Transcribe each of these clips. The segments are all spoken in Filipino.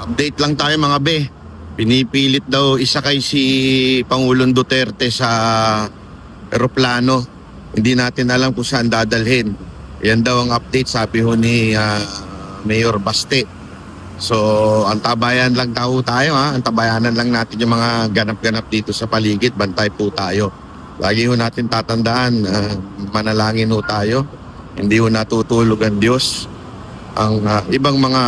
Update lang tayo mga be. Pinipilit daw isakay si Pangulong Duterte sa eroplano. Hindi natin alam kung saan dadalhin. Yan daw ang update, sabi ho ni Mayor Baste. So, antabayan lang daw tayo ha. Antabayanan lang natin yung mga ganap-ganap dito sa paligid. Bantay po tayo. Lagi ho natin tatandaan, manalangin ho tayo. Hindi ho natutulog ang Diyos. Ang ibang mga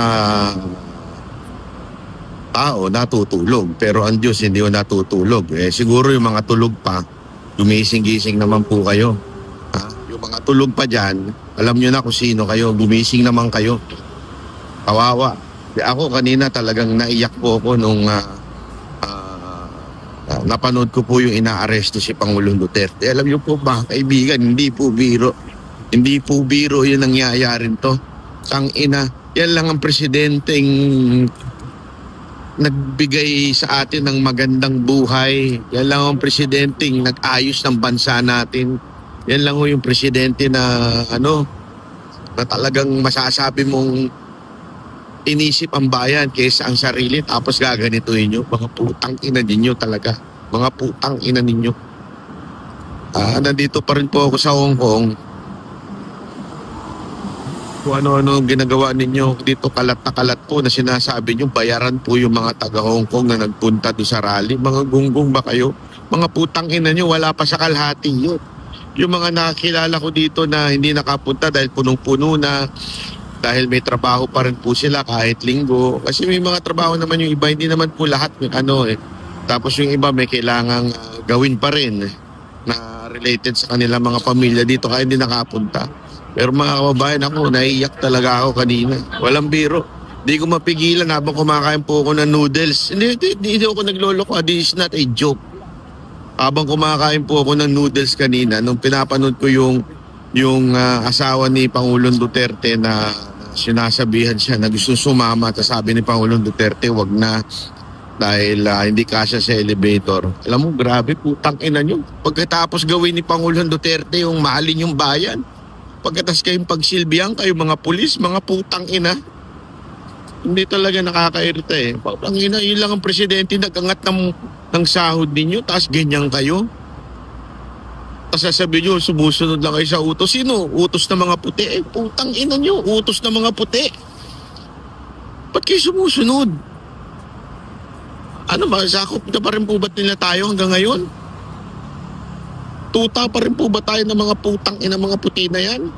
tao natutulog, pero ang Diyos hindi ho natutulog. Siguro yung mga tulog pa, gumising-gising naman po kayo. Yung mga tulog pa dyan, alam nyo na kung sino kayo, gumising naman kayo. Kawawa. Ako kanina talagang naiyak po ako nung napanood ko po yung inaaresto si Pangulong Duterte. Alam nyo po ba, kaibigan, hindi po biro. Hindi po biro yung nangyayarin to. Sang ina, yan lang ang presidenteng nagbigay sa atin ng magandang buhay. Yan lang ang presidenteng nag-ayos ng bansa natin. Yan lang yung presidente na na talagang masasabi mong inisip ang bayan kaysa ang sarili, tapos gaganituin nyo. Mga putang ina ninyo talaga. Mga putang ina ninyo. Nandito pa rin po ako sa Hong Kong. Kung ano-ano ginagawa ninyo dito, kalat na kalat po na sinasabi nyo, bayaran po yung mga taga Hong Kong na nagpunta doon sa rally. Mga gunggong ba kayo? Mga putang ina nyo, wala pa sa kalahati yun. Yung mga nakakilala ko dito na hindi nakapunta dahil punong-puno na, dahil may trabaho pa rin po sila kahit linggo. Kasi may mga trabaho naman yung iba, hindi naman po lahat Tapos yung iba may kailangang gawin pa rin na related sa kanilang mga pamilya dito kaya hindi nakapunta. Pero mga kababayan, ako, naiiyak talaga ako kanina. Walang biro. Hindi ko mapigilan habang kumakain po ako ng noodles. Hindi ako nagloloko. This is not a joke. Habang kumakain po ako ng noodles kanina, nung pinapanood ko yung asawa ni Pangulong Duterte na sinasabihan siya na gusto sumama. Tapos sabi ni Pangulong Duterte, wag na. Dahil hindi kasya sa elevator. Alam mo, grabe, putang ina nyo. Pagkatapos gawin ni Pangulong Duterte yung mahalin yung bayan, pagkatas kayong pagsilbihan kayo mga pulis, mga putang ina. Hindi talaga nakakairita eh. Putang ina, yun lang ang presidente nag-angat ng sahod ninyo, tapos ganyan kayo. Tapos sasabihin nyo, sumusunod lang kayo sa utos. Sino? Utos na mga puti. Putang ina nyo, utos na mga puti. Ba't kayo sumusunod? Ano ba, sakop na pa rin po ba't nila tayo hanggang ngayon? Tuta pa rin po ba tayo ng mga putang ina mga puti na yan?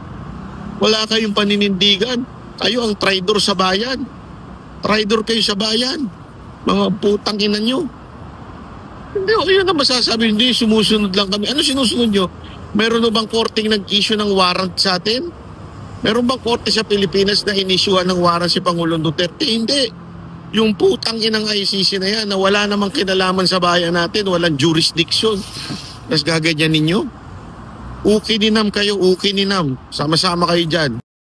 Wala kayong paninindigan. Kayo ang traidor sa bayan. Traidor kayo sa bayan. Mga putang ina nyo. Hindi, yun na masasabi. Hindi, sumusunod lang kami. Ano sinusunod nyo? Meron na bang korting nag-issue ng warrant sa atin? Meron bang korte sa Pilipinas na inisyuhan ng warrant si Pangulong Duterte? Hindi. Yung putang inang ICC na yan na wala namang kinalaman sa bayan natin, walang jurisdiction. Tapos gaganyan ninyo. Ukininam kayo, ukininam. Sama-sama kayo dyan.